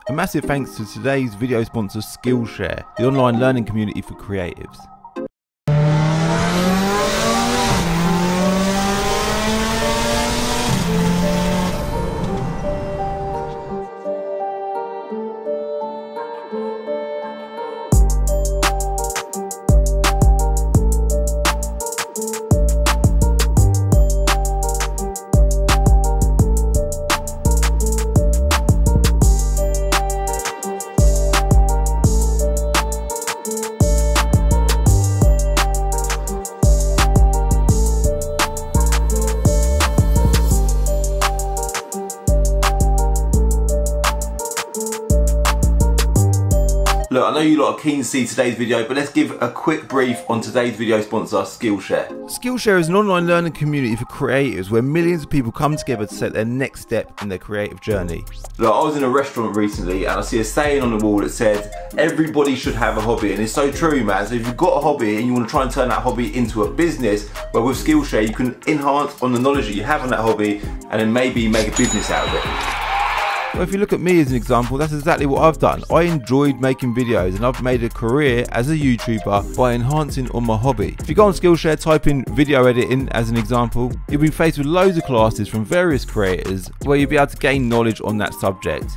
A massive thanks to today's video sponsor Skillshare, the online learning community for creatives. Look, I know you lot are keen to see today's video, but let's give a quick brief on today's video sponsor, Skillshare. Skillshare is an online learning community for creatives where millions of people come together to set their next step in their creative journey. Look, I was in a restaurant recently and I see a saying on the wall that said, everybody should have a hobby, and it's so true, man. So if you've got a hobby and you want to try and turn that hobby into a business, well, with Skillshare you can enhance on the knowledge that you have on that hobby and then maybe make a business out of it. Well, if you look at me as an example, that's exactly what I've done. I enjoyed making videos and I've made a career as a YouTuber by enhancing on my hobby. If you go on Skillshare, type in video editing as an example, you'll be faced with loads of classes from various creators where you'll be able to gain knowledge on that subject.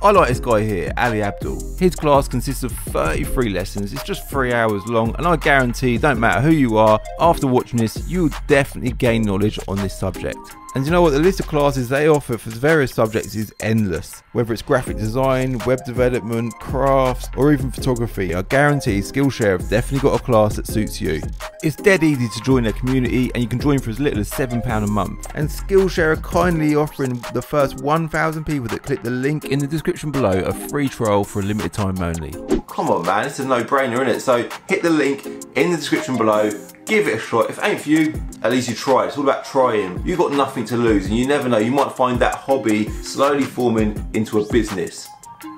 I like this guy here, Ali Abdul. His class consists of 33 lessons, it's just 3 hours long, and I guarantee, don't matter who you are, after watching this, you'll definitely gain knowledge on this subject. And you know what, the list of classes they offer for various subjects is endless. Whether it's graphic design, web development, crafts, or even photography, I guarantee Skillshare have definitely got a class that suits you. It's dead easy to join their community, and you can join for as little as £7 a month. And Skillshare are kindly offering the first 1,000 people that click the link in the description below a free trial for a limited time only. Come on, man, it's a no-brainer, isn't it? So hit the link in the description below, give it a shot. If it ain't for you, at least you try it. It's all about trying. You've got nothing to lose, and you never know, you might find that hobby slowly forming into a business.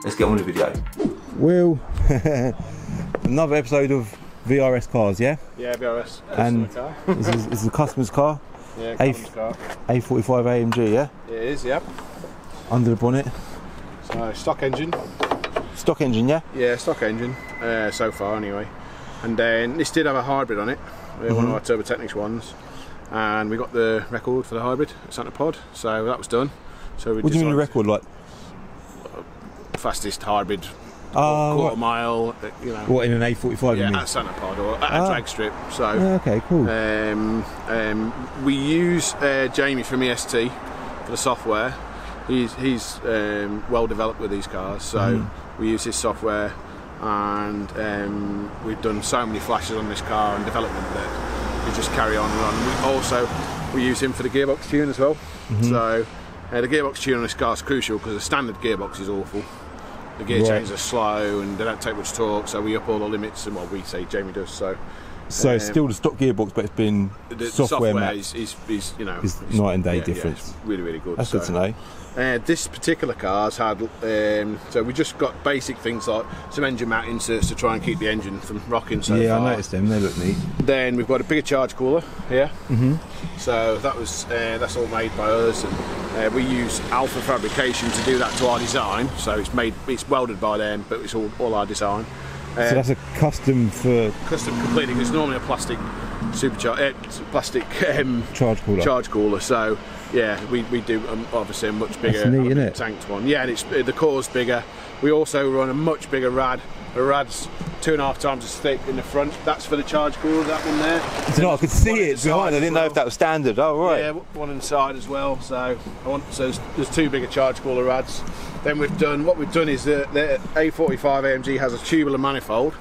Let's get on with the video. Will, another episode of VRS cars, yeah? Yeah, VRS. And car. this is a customer's car? Yeah, customer's car. A45 Amg, yeah? It is, yeah. Under the bonnet. So, stock engine. Stock engine, yeah? Yeah, stock engine, so far anyway. And then this did have a hybrid on it, one of our Turbo Technics ones. And we got the record for the hybrid at Santa Pod, so that was done. So we what do you mean the record, like? Fastest hybrid, quarter mile, you know. What, in an A45? Yeah, at Santa Pod or at a drag strip. So okay, cool. We use Jamie from EST for the software. He's well developed with these cars, so we use his software, and we've done so many flashes on this car and development that we just carry on and on. We use him for the gearbox tune as well. So the gearbox tune on this car is crucial because the standard gearbox is awful. The gear chains are slow and they don't take much torque, so we up all the limits, and what we say Jamie does. So it's still the stock gearbox, but it's been the software is you know, it's night and day difference. Yeah, it's really, really good. That's good to know. This particular car's had, so we just got basic things like some engine mount inserts to try and keep the engine from rocking so far. Yeah, I noticed them, they look neat. Then we've got a bigger charge cooler here. So that was, that's all made by us, and we use Alpha Fabrication to do that to our design. So it's welded by them, but it's all our design. So that's a custom completely, because it's normally a plastic charge cooler. So yeah, we do obviously a much bigger tanked one. Yeah, and the core's bigger. We also run a much bigger rad. The rad's 2.5 times as thick in the front. That's for the charge cooler, that one there. So no, I could see it behind. I didn't know if that was standard. Oh right. Yeah, one inside as well. So there's 2 bigger charge cooler rads. Then what we've done is the A45 Amg has a tubular manifold.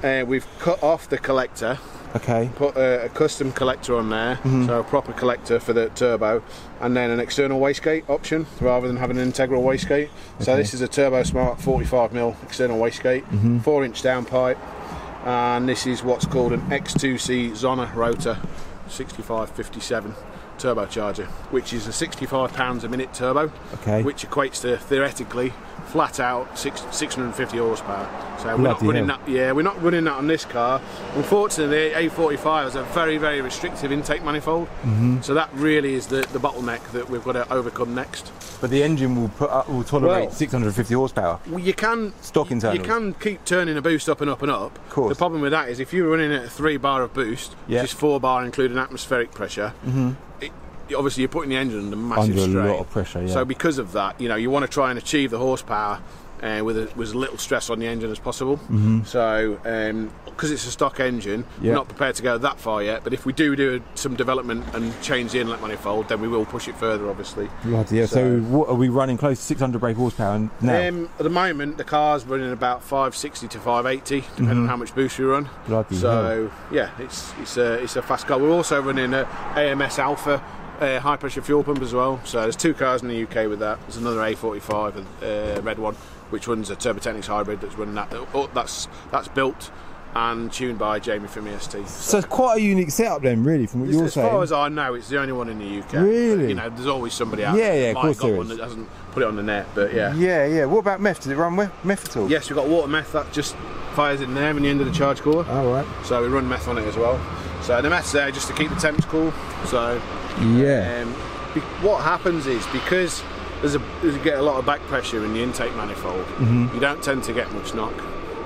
We've cut off the collector. Okay. Put a custom collector on there, so a proper collector for the turbo, and then an external wastegate option rather than having an integral wastegate. Okay. So this is a Turbo Smart 45mm external wastegate, 4-inch downpipe, and this is what's called an X2C Zona rotor, 6557. turbocharger, which is a 65 pounds a minute turbo, okay, which equates to theoretically flat out 650 horsepower. So we're not running that. Yeah, we're not running that on this car. Unfortunately, the A45 has a very, very restrictive intake manifold. So that really is the bottleneck that we've got to overcome next. But the engine will tolerate 650 horsepower. Well, you can stock internals. You can keep turning the boost up and up and up. Of course. The problem with that is if you're running at a 3 bar of boost, which is 4 bar including atmospheric pressure, obviously you're putting the engine under massive strain. Under a lot of pressure, yeah. So because of that, you know, you want to try and achieve the horsepower with as little stress on the engine as possible. So because it's a stock engine, we're not prepared to go that far yet, but if we do some development and change the inlet manifold, then we will push it further, obviously. Bloody, yeah. So what are we running close to 600 brake horsepower now? At the moment the car's running about 560 to 580 depending on how much boost we run. Bloody so hell. Yeah, it's a fast car. We're also running a AMS Alpha high pressure fuel pump as well. So there's 2 cars in the UK with that. There's another A45 red one which runs a Turbotechnics hybrid that's running that. That's built and tuned by Jamie from EST. So it's quite a unique setup then, really, from what you're saying. As far as I know, it's the only one in the UK. Really? You know, there's always somebody out there that might have got one that hasn't put it on the net, but yeah. Yeah. What about MEF? Does it run MEF at all? Yes, we've got water MEF that just fires in there in the end of the charge cooler. Oh, right. So we run MEF on it as well. So the MEF's there just to keep the temps cool. So what happens is because you get a lot of back pressure in the intake manifold, you don't tend to get much knock.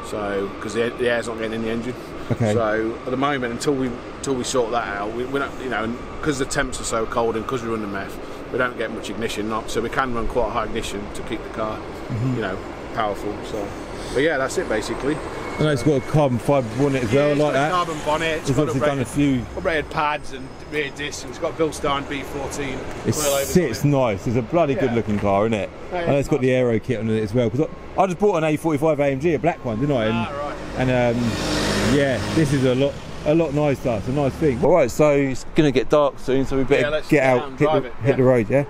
So because the air's not getting in the engine. Okay. So at the moment, until we sort that out, we're not, you know, because the temps are so cold and because we run the MEF, we don't get much ignition knock. So we can run quite a high ignition to keep the car, you know, powerful. So, but yeah, that's it basically. I know it's got a carbon fibre bonnet as well, like that. Carbon bonnet. It's obviously done a few upgraded pads and rear discs. It's got Bilstein B14. It sits nice. It's a bloody good looking car, isn't it? And it's got the aero kit on it as well. Because I just bought an A45 AMG, a black one, didn't I? And, yeah, this is a lot nicer. It's a nice thing. All right, so it's gonna get dark soon, so we better get out, hit the road, yeah.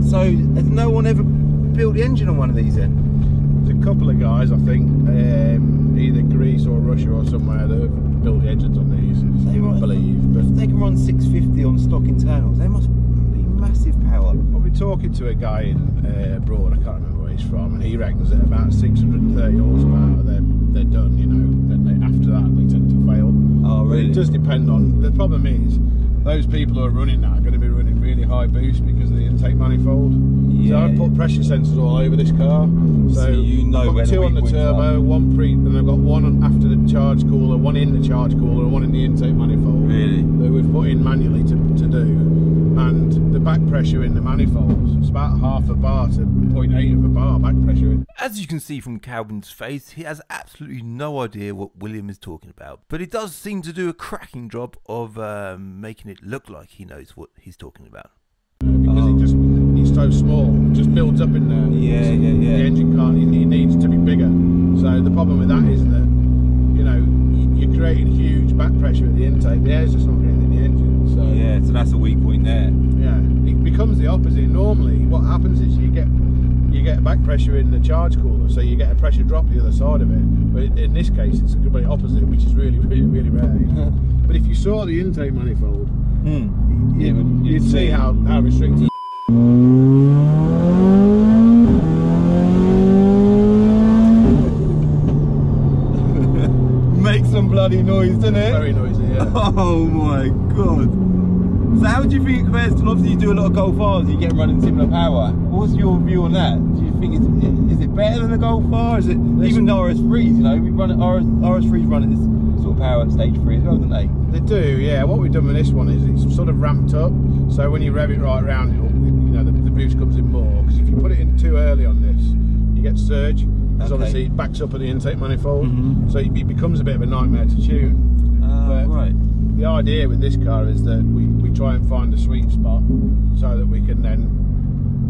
So has no one ever built the engine on one of these then? There's a couple of guys, I think, either Greece or Russia or somewhere that have built the engines on these, I believe. But if they can run 650 on stock internals, they must be massive power. I'll be talking to a guy in abroad, I can't remember where he's from, and he reckons that about 630 horsepower they're done, you know. Then after that they tend to fail. Oh really? But it does depend on, the problem is, those people who are running that are going to be running really high boost because of the intake manifold. So I've put pressure sensors all over this car. So you know, I've got 2 on the turbo, 1 pre, and I've got 1 after the charge cooler, 1 in the charge cooler, and 1 in the intake manifold. Really? That we've put in manually to do. And the back pressure in the manifolds, it's about half a bar to 0.8 of a bar back pressure in. As you can see from Calvin's face, he has absolutely no idea what William is talking about. But he does seem to do a cracking job of making it look like he knows what he's talking about. Because he's so small, it just builds up in there. Yeah. The engine can't, he needs to be bigger. So the problem with that is that, you know, you're creating huge back pressure at the intake, the air's just not getting in the engine. So yeah, so that's a weak point there. Yeah, it becomes the opposite. Normally what happens is you get back pressure in the charge cooler, so you get a pressure drop the other side of it. But in this case it's the complete opposite, which is really rare. But if you saw the intake manifold, you'd see how restricted. Makes some bloody noise, doesn't it? Very noisy, yeah. Oh my god. So how do you think it compares to, obviously you do a lot of Golf Rs, you get them running similar power. What's your view on that? Do you think is it better than the Golf R? Is it even the RS3s, you know, we run it, RS3s run at this sort of power at stage 3 as well, don't they? They do, yeah. What we've done with this one is it's sort of ramped up, so when you rev it right round, you know, the boost comes in more, because if you put it in too early on this, you get surge, because obviously it backs up at the intake manifold, so it becomes a bit of a nightmare to tune. But right. The idea with this car is that we try and find a sweet spot so that we can then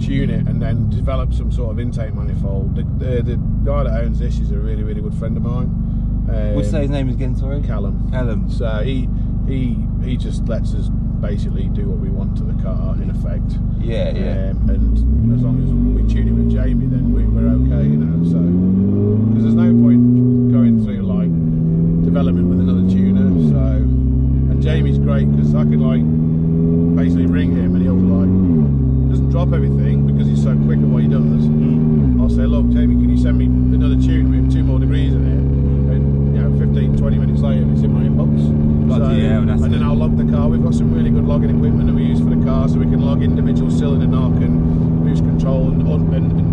tune it and then develop some sort of intake manifold. The guy that owns this is a really good friend of mine. What's his name again, sorry? Callum. Callum. So he just lets us basically do what we want to the car in effect. Yeah, yeah. And as long as we tune it with Jamie, then we're okay, you know. So because there's no point going through like development with another tuner. So, and Jamie's great because I can like basically ring him and he'll like, he doesn't drop everything because he's so quick at what he does. I'll say, look Jamie, can you send me another tune with 2 more degrees in it? And you know, 15-20 minutes later it's in my inbox. So, yeah, and then I'll log the car. We've got some really good logging equipment that we use for the car, so we can log individual cylinder knock and boost control, and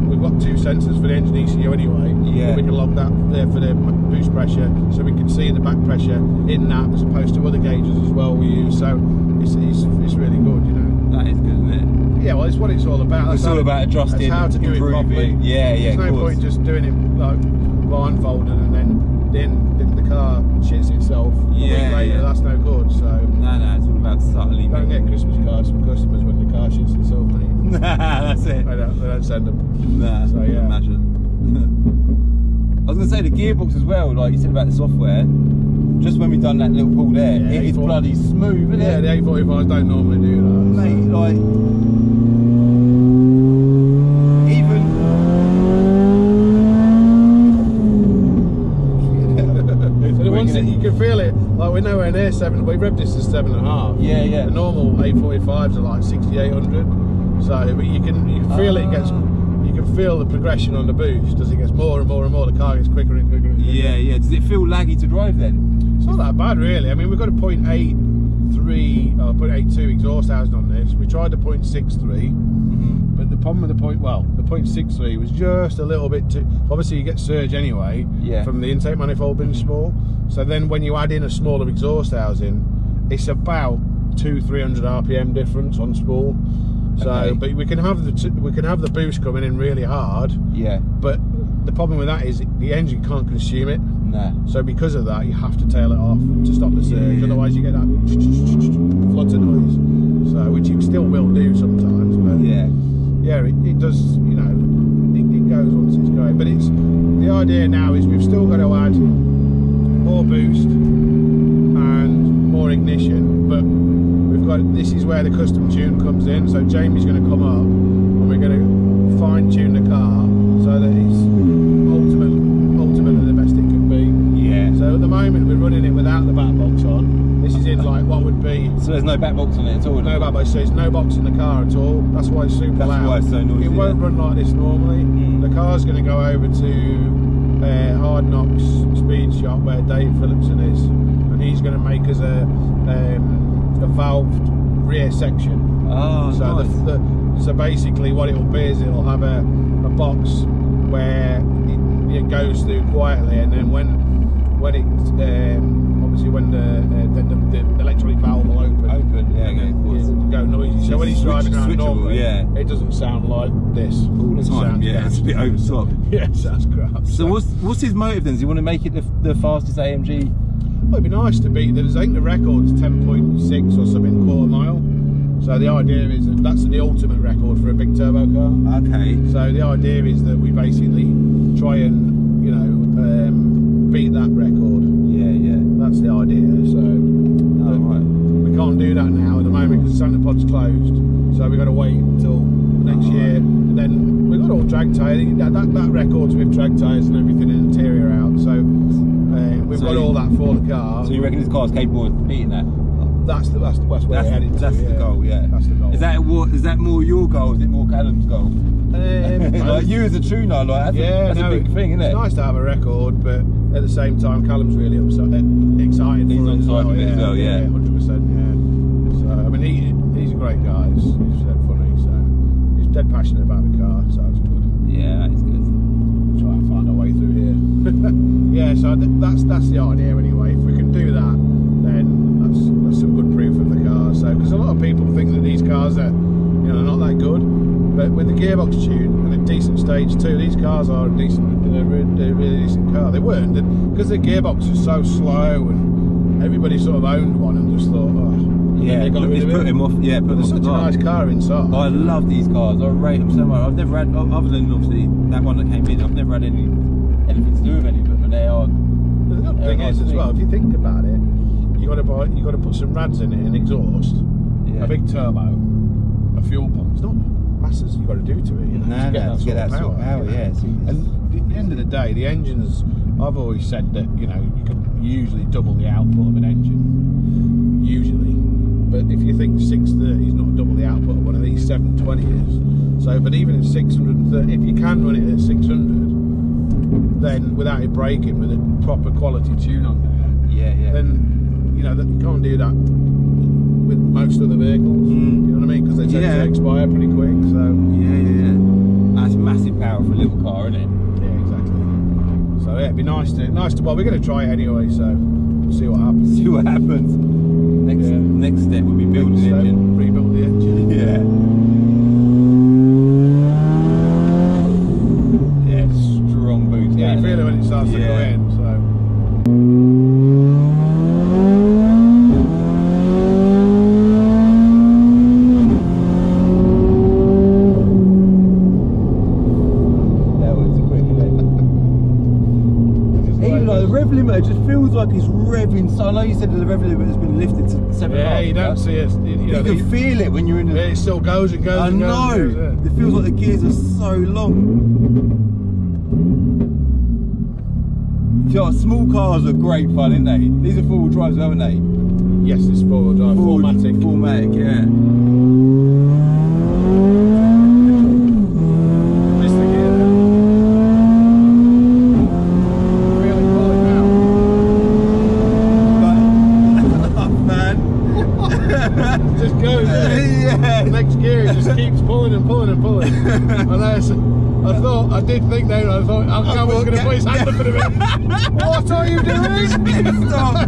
we've got 2 sensors for the engine ECU anyway. Yeah. We can log that there for the boost pressure, so we can see the back pressure in that as opposed to other gauges as well we use. So it's really good, you know. That is good, isn't it? Yeah, well, it's what it's all about. It's all about adjusting, how to do it properly. Yeah, yeah. There's no point just doing it like blindfolded and then the car shits itself. Yeah, later, yeah. That's no good. So no, it's all about subtly. Don't get Christmas cards from customers when the car shits itself, mate. That's it. They don't send them. Nah, so yeah. Imagine. I was going to say the gearbox as well, like you said about the software. Just when we done that little pull there, yeah, it is bloody smooth, isn't it? Yeah, the A45s don't normally do that. Mate, so. Like even the ones that you can feel it, like we're nowhere near 7. We revved this to 7.5. Yeah, yeah. The normal A45s are like 6,800. So, but you can feel it gets. You can feel the progression on the boost as it gets more and more and more. The car gets quicker and quicker and quicker. Yeah, yeah. Does it feel laggy to drive then? It's not that bad really. I mean, we've got a 0.82 exhaust housing on this. We tried the 0.63, but the problem with the 0.63 was just a little bit too. Obviously, you get surge anyway from the intake manifold being small. So then, when you add in a smaller exhaust housing, it's about 200-300 RPM difference on spool. So, okay. But we can have the boost coming in really hard. Yeah. But the problem with that is the engine can't consume it. Nah. So because of that, you have to tail it off to stop the surge. Yeah. Otherwise, you get that flutter noise. So, which you still will do sometimes. But yeah, it does. You know, it goes once it's going. But it's the idea now is we've still got to add more boost and more ignition, but. This is where the custom tune comes in. So Jamie's going to come up and we're going to fine tune the car so that it's ultimately the best it can be. Yeah. So at the moment we're running it without the back box on. This is in like what would be. So there's no back box on it at all. No back box. So there's no box in the car at all. That's why it's super loud. That's why it's so noisy. It won't run like this normally. The car's going to go over to Hard Knocks Speed Shop where Dave Phillipson is, and he's going to make us a valved rear section. Oh, so nice. So basically what it'll be is it'll have a box where it goes through quietly, and then when it obviously when the electronic valve will open go noisy. So when he's driving around normally, it doesn't sound like this all the time. Yeah, it's a bit over the top. Yeah, it sounds crap. So what's his motive then? Does he want to make it the fastest AMG? Well, it'd be nice to beat. I think the record's 10.6 or something quarter mile. So the idea is that that's the ultimate record for a big turbo car. Okay. So the idea is that we basically try and, you know, beat that record. Yeah, yeah. That's the idea. So we can't do that now at the moment because the Santa Pod's closed. So we've got to wait until next year. And then we've got all drag tyres. That record's with drag tyres and everything and interior out. So we've got all that for the car. So you reckon this car's capable of beating that? That's where we're heading to. That's the goal, yeah. That's the goal. Is that more your goal? Or is it more Callum's goal? Like you as a tuner, like that's a big thing, isn't it? It's nice to have a record, but at the same time, Callum's really excited. He's on side with it as well, yeah. 100%, yeah. So I mean, he's a great guy. He's dead funny, so he's dead passionate about the car. So it's good. Yeah, that is good. Try and find our way through here. Yeah, so that's the idea anyway. If we can do that, then that's some good proof of the car. So because a lot of people think that these cars are, you know, not that good, but with the gearbox tune and a decent stage 2, these cars are a really decent car. They weren't because the gearbox was so slow, and everybody sort of owned one and just thought, they got rid of it. Put him off. Yeah, put him off. Such a nice car inside. I love these cars. I rate them so much. I've never had, other than obviously that one that came in, I've never had anything to do with any of them, and they are. The good thing is as well, if you think about it, you got to put some rads in it and exhaust. a big turbo, a fuel pump. It's not masses you've got to do to it. You know, to get that sort of power. Yeah. And at the end of the day, the engines. I've always said that you can usually double the output of an engine, usually. But if you think 630 is not double the output of one of these 720 is. So, but even at 630, if you can run it at 600, then without it breaking with a proper quality tune on there, then you can't do that with most other vehicles. You know what I mean? Because they tend to expire pretty quick. So that's massive power for a little car, isn't it? Yeah, exactly. So yeah, it'd be nice to. Well, we're going to try it anyway, so we'll see what happens. See what happens. Next step will be building the engine. Rebuild the engine. Yeah, strong boots. Yeah, you feel it when it starts to go in. So. It just feels like it's revving. So I know you said that the rev limiter has been lifted to 7.5. Yeah, you don't see it. You can feel it when you're in the. Yeah, it still goes and goes and goes. I know. It feels like the gears are so long. You know, small cars are great fun, aren't they? These are four-wheel drives, aren't they? Yes, it's four-wheel drive. Four-matic. Four-matic, yeah. I did think then, I thought Al was going to put his hand up in a minute. What are you doing? Stop!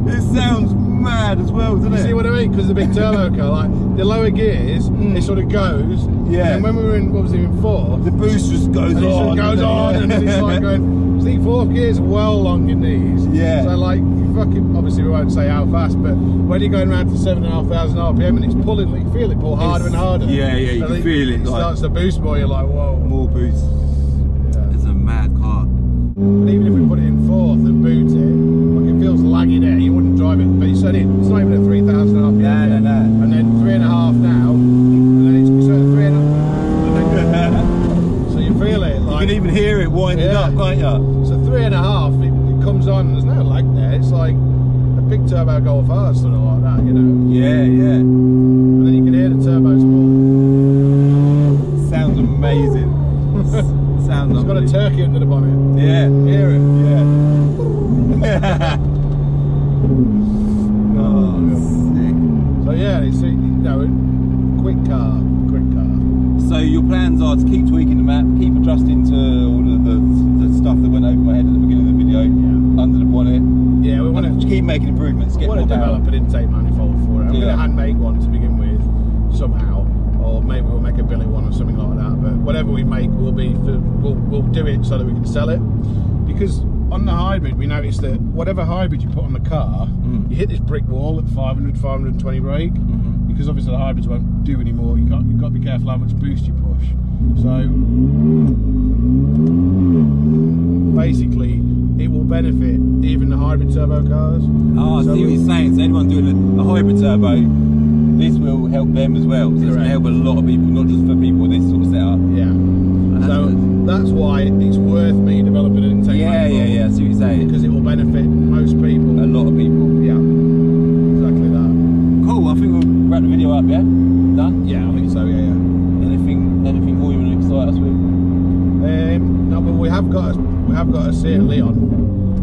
It sounds mad as well, doesn't it? You see what I mean? Because the big turbo car, like the lower gears, it sort of goes. Yeah. And when we were in, what was it, in fourth? The boost just goes on. It sort of goes on, and then it's like going. I think fourth gear's well long in these. Yeah. So like, you fucking, obviously we won't say how fast, but when you're going around to 7,500 RPM and it's pulling, like, you feel it pull harder and harder. Yeah, you can feel it. It starts to boost more, you're like, whoa. More boost. Yeah. It's a mad car. But even if we put it in fourth and boot it, like it feels laggy there, you wouldn't drive it, but you said it's not even at 3,000 RPM. No. And then 3.5 now, and then it's sort of 3.5. So you feel it. Like, you can even hear it winding up, can't you? So 3.5, it comes on, there's no lag there, it's like a big turbo Golf R, sort of like that, you know? Yeah. And then you can hear the turbos pull. Sounds amazing. Sounds It's got a turkey under the bonnet. Yeah. Hear it? Yeah. Oh, sick. So yeah, it's, quick car. So your plans are to keep tweaking the map, keep adjusting to all of the stuff that went over my head at the beginning of the video, under the bonnet. Yeah, we want to keep making improvements. We want to develop an intake manifold for it. I'm going to hand make one to begin with, somehow, or maybe we'll make a billet one or something like that. But whatever we make, we'll do it so that we can sell it. Because on the hybrid, we noticed that whatever hybrid you put on the car, you hit this brick wall at 500, 520 brake. Because obviously the hybrids won't do anymore. You've got to be careful how much boost you push. So basically, it will benefit even the hybrid turbo cars. Oh, I see what you're saying. So anyone doing a hybrid turbo, this will help them as well. So it's going to help a lot of people, not just for people with this sort of setup. Yeah. So that's why it's worth me developing an intake manifold. Yeah. I see what you're saying. Because it will benefit most people. A lot of people. Yeah. Exactly that. Cool. I think we'll wrap the video up. Yeah. Done. Yeah, I think so. Yeah. Anything more you want to excite us with? No, but we have got a Seat Leon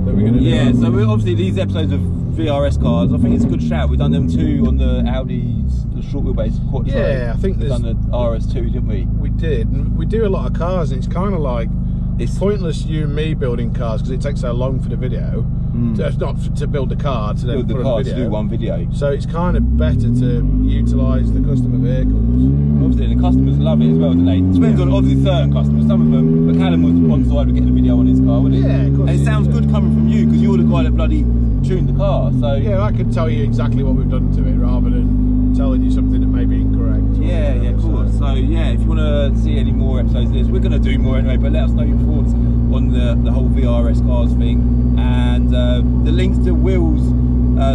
that we're going to do. Yeah. So obviously these episodes of VRS cars, I think it's a good shout. We've done them too on the Audi's, the short wheelbase Quattro. Yeah, I think we've done the RS2, didn't we? We did. And we do a lot of cars, and it's kind of like it's pointless you and me building cars because it takes so long for the video. Not to build the car, to then put on the video. To do one video. So it's kind of better to utilise the customer vehicles. Obviously, the customers love it as well, don't they? It depends on obviously certain customers. Some of them, but Callum was on side with getting a video on his car, wasn't he? Yeah, of course. And it sounds good coming from you because you're the guy that bloody tuned the car. So yeah, I could tell you exactly what we've done to it rather than telling you something that may be incorrect. Yeah, of course. So yeah, if you want to see any more episodes of this, we're going to do more anyway. But let us know your thoughts on the whole VRS cars thing, and the links to Will's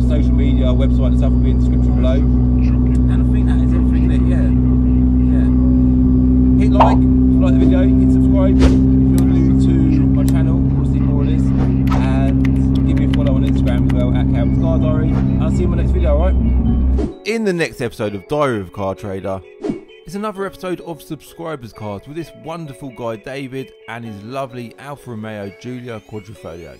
social media, website and stuff will be in the description below. And I think that is everything in it, yeah. Hit like if you like the video, hit subscribe if you're new to my channel, want to see more of this, and give me a follow on Instagram as well, @Calvin'sCarDiary. I'll see you in my next video, alright? In the next episode of Diary of a Car Trader, it's another episode of Subscribers Cars with this wonderful guy David and his lovely Alfa Romeo Giulia Quadrifoglio.